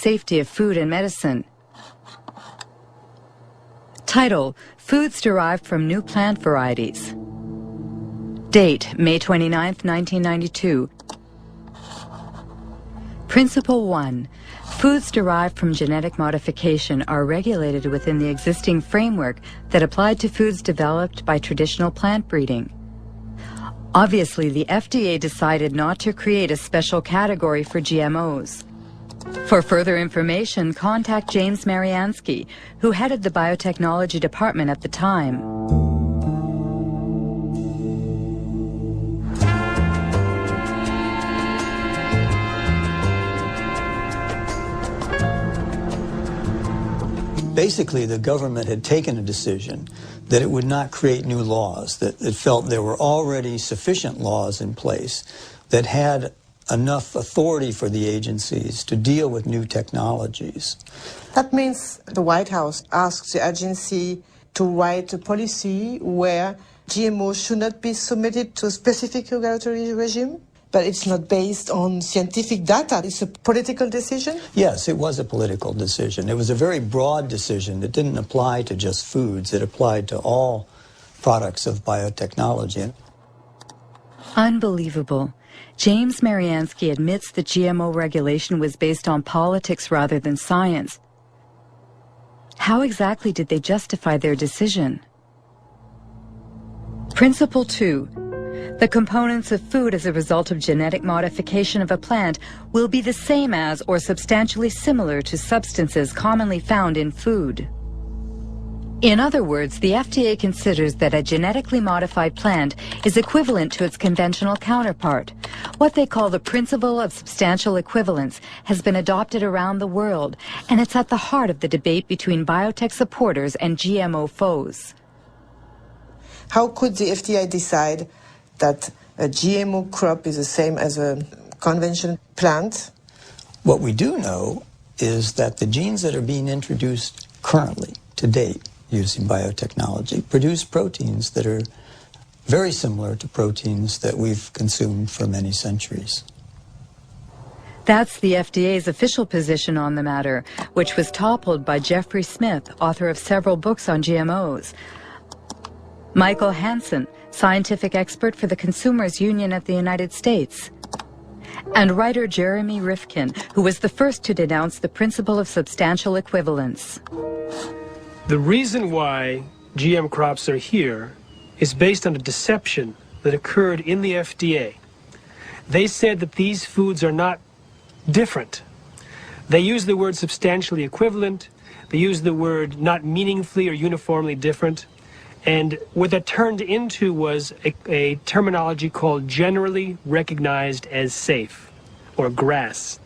safety of food and medicine. Title: Foods derived from new plant varieties. Date: May 29, 1992. Principle 1. Foods derived from genetic modification are regulated within the existing framework that applied to foods developed by traditional plant breeding. Obviously, the FDA decided not to create a special category for GMOs. For further information, contact James Mariansky, who headed the biotechnology department at the time. Basically, the government had taken a decision that it would not create new laws, that it felt there were already sufficient laws in place that had enough authority for the agencies to deal with new technologies. That means the White House asked the agency to write a policy where GMOs should not be submitted to a specific regulatory regime? But it's not based on scientific data. It's a political decision? Yes, it was a political decision. It was a very broad decision that didn't apply to just foods. It applied to all products of biotechnology. Unbelievable. James Mariansky admits that GMO regulation was based on politics rather than science. How exactly did they justify their decision? Principle 2. The components of food as a result of genetic modification of a plant will be the same as or substantially similar to substances commonly found in food. In other words, the FDA considers that a genetically modified plant is equivalent to its conventional counterpart. What they call the principle of substantial equivalence has been adopted around the world, and it's at the heart of the debate between biotech supporters and GMO foes. How could the FDA decide that a GMO crop is the same as a conventional plant? What we do know is that the genes that are being introduced currently, to date, using biotechnology, produce proteins that are very similar to proteins that we've consumed for many centuries. That's the FDA's official position on the matter, which was toppled by Jeffrey Smith, author of several books on GMOs. Michael Hansen, scientific expert for the Consumers Union of the United States. And writer Jeremy Rifkin, who was the first to denounce the principle of substantial equivalence. The reason why GM crops are here is based on a deception that occurred in the FDA. They said that these foods are not different. They used the word substantially equivalent. They used the word not meaningfully or uniformly different. And what that turned into was a terminology called generally recognized as safe, or GRAS.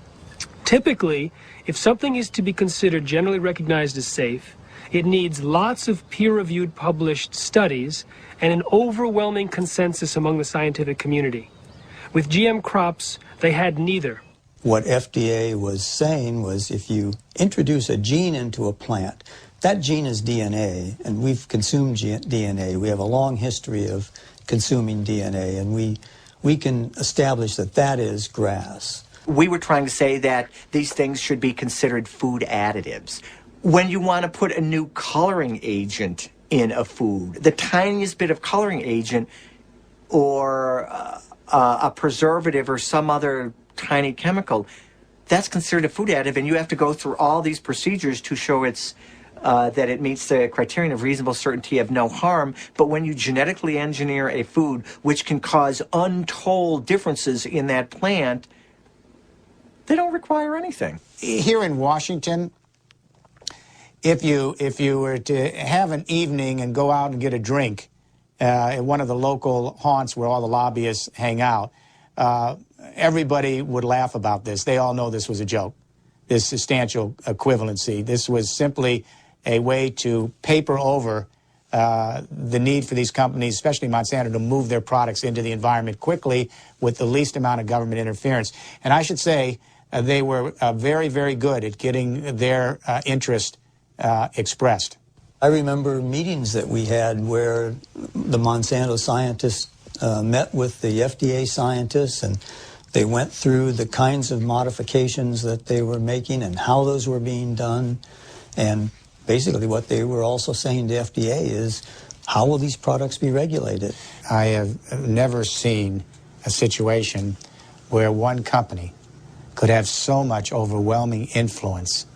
Typically, if something is to be considered generally recognized as safe, it needs lots of peer-reviewed published studies and an overwhelming consensus among the scientific community. With GM crops, they had neither. What FDA was saying was if you introduce a gene into a plant, that gene is DNA, and we've consumed DNA. We have a long history of consuming DNA, and we can establish that that is GRAS. We were trying to say that these things should be considered food additives. When you want to put a new coloring agent in a food, the tiniest bit of coloring agent or a preservative or some other tiny chemical, that's considered a food additive, and you have to go through all these procedures to show it's that it meets the criterion of reasonable certainty of no harm. But when you genetically engineer a food which can cause untold differences in that plant, they don't require anything. Here in Washington, if you were to have an evening and go out and get a drink at one of the local haunts where all the lobbyists hang out, everybody would laugh about this. They all know this was a joke, this substantial equivalency. This was simply a way to paper over the need for these companies, especially Monsanto, to move their products into the environment quickly with the least amount of government interference. And I should say they were very, very good at getting their interest expressed. I remember meetings that we had where the Monsanto scientists met with the FDA scientists, and They went through the kinds of modifications that they were making and how those were being done. And basically what they were also saying to FDA is, how will these products be regulated? I have never seen a situation where one company could have so much overwhelming influence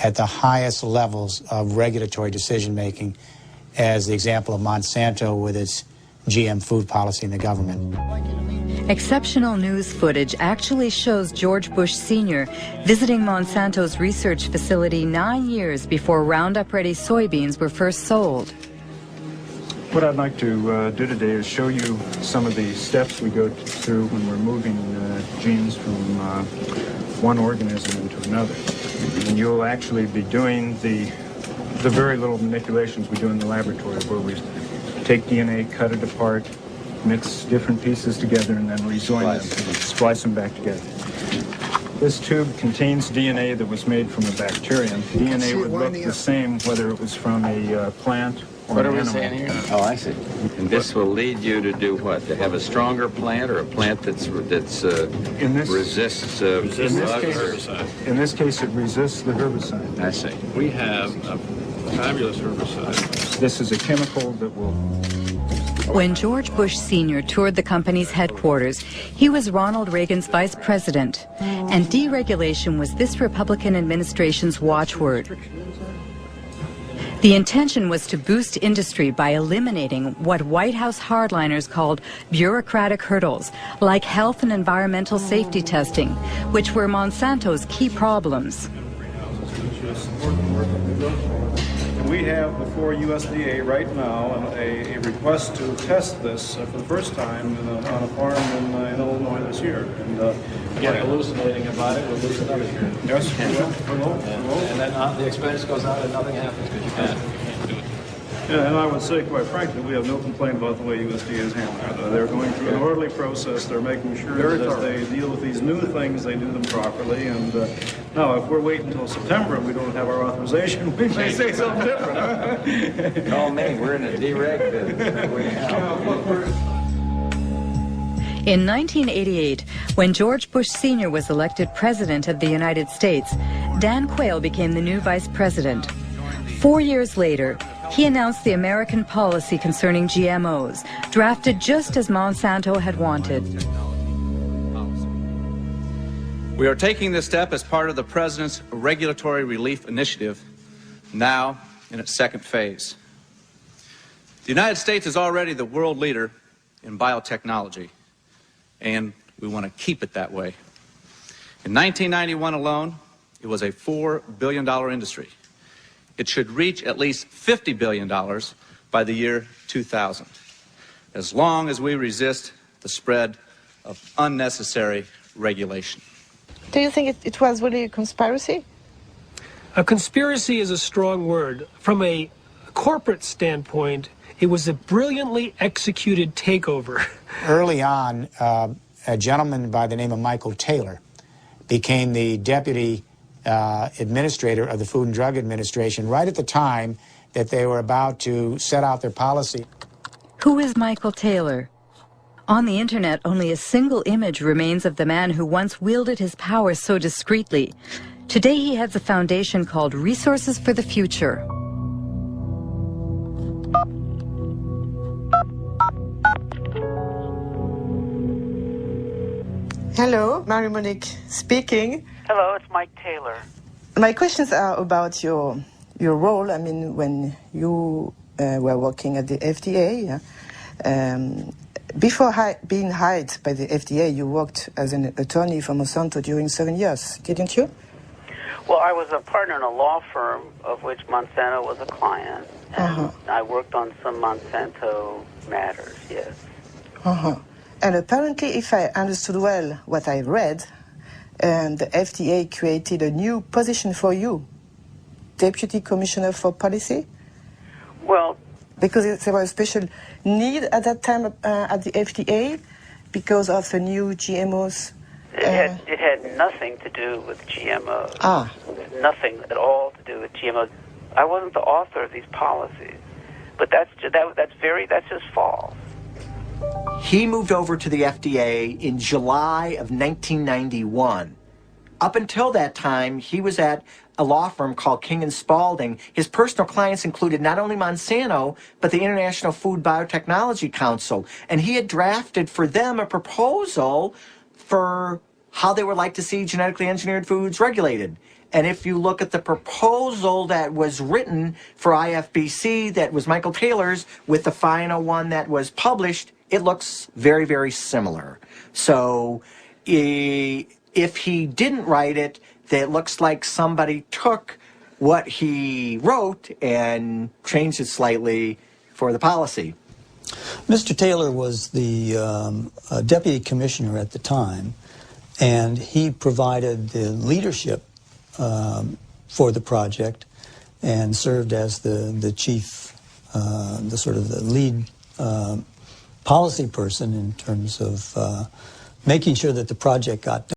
at the highest levels of regulatory decision-making as the example of Monsanto with its GM food policy in the government. Exceptional news footage actually shows George Bush Sr. visiting Monsanto's research facility 9 years before Roundup-ready soybeans were first sold. What I'd like to do today is show you some of the steps we go through when we're moving genes from one organism into another. And you'll actually be doing the very little manipulations we do in the laboratory, where we take DNA, cut it apart, mix different pieces together, and then rejoin them and splice them back together. This tube contains DNA that was made from a bacterium. DNA would look the same whether it was from a plant or an animal. Oh, I see. And this will lead you to do what? To have a stronger plant, or a plant that's resists herbicide? In this case, it resists the herbicide. I see. We have a fabulous herbicide. This is a chemical that will... When George Bush Sr. toured the company's headquarters, he was Ronald Reagan's vice president, and deregulation was this Republican administration's watchword. The intention was to boost industry by eliminating what White House hardliners called bureaucratic hurdles, like health and environmental safety testing, which were Monsanto's key problems. We have before USDA right now a request to test this for the first time on a farm in Illinois this year. And Get hallucinating about it, we'll lose another year. yes, And then the expense goes out and nothing happens because you can't do it. yeah, and I would say, quite frankly, we have no complaint about the way USDA is handling it. They're going through an orderly process. They're making sure that as they deal with these new things, they do them properly. And now, if we're waiting until September and we don't have our authorization, we may say something different. Call me. We're in a dereg business. In 1988, when George Bush Sr. was elected President of the United States, Dan Quayle became the new Vice President. 4 years later, he announced the American policy concerning GMOs, drafted just as Monsanto had wanted. We are taking this step as part of the President's Regulatory Relief Initiative, now in its second phase. The United States is already the world leader in biotechnology, and we want to keep it that way. In 1991 alone, it was a $4 billion industry. It should reach at least $50 billion by the year 2000, as long as we resist the spread of unnecessary regulation. Do you think it was really a conspiracy? A conspiracy is a strong word. From a corporate standpoint, it was a brilliantly executed takeover. Early on, a gentleman by the name of Michael Taylor became the deputy administrator of the Food and Drug Administration right at the time that they were about to set out their policy. Who is Michael Taylor? On the internet, only a single image remains of the man who once wielded his power so discreetly. Today he heads a foundation called Resources for the Future. Hello, Marie-Monique speaking. Hello, it's Mike Taylor. My questions are about your role. I mean, when you were working at the FDA, before being hired by the FDA, you worked as an attorney for Monsanto during 7 years, didn't you? Well, I was a partner in a law firm of which Monsanto was a client, and I worked on some Monsanto matters, yes. And apparently, if I understood well what I read, the FDA created a new position for you, Deputy Commissioner for Policy? Well, because there was a special need at that time at the FDA because of the new GMOs? It had nothing to do with GMOs. Nothing at all to do with GMOs. I wasn't the author of these policies, but that's just false. He moved over to the FDA in July of 1991. Up until that time, he was at a law firm called King & Spalding. His personal clients included not only Monsanto, but the International Food Biotechnology Council. And he had drafted for them a proposal for how they would like to see genetically engineered foods regulated. And if you look at the proposal that was written for IFBC, that was Michael Taylor's, with the final one that was published, it looks very, very similar. So if he didn't write it, it looks like somebody took what he wrote and changed it slightly for the policy. Mr. Taylor was the deputy commissioner at the time, and he provided the leadership for the project and served as the chief, the sort of the lead policy person in terms of making sure that the project got done.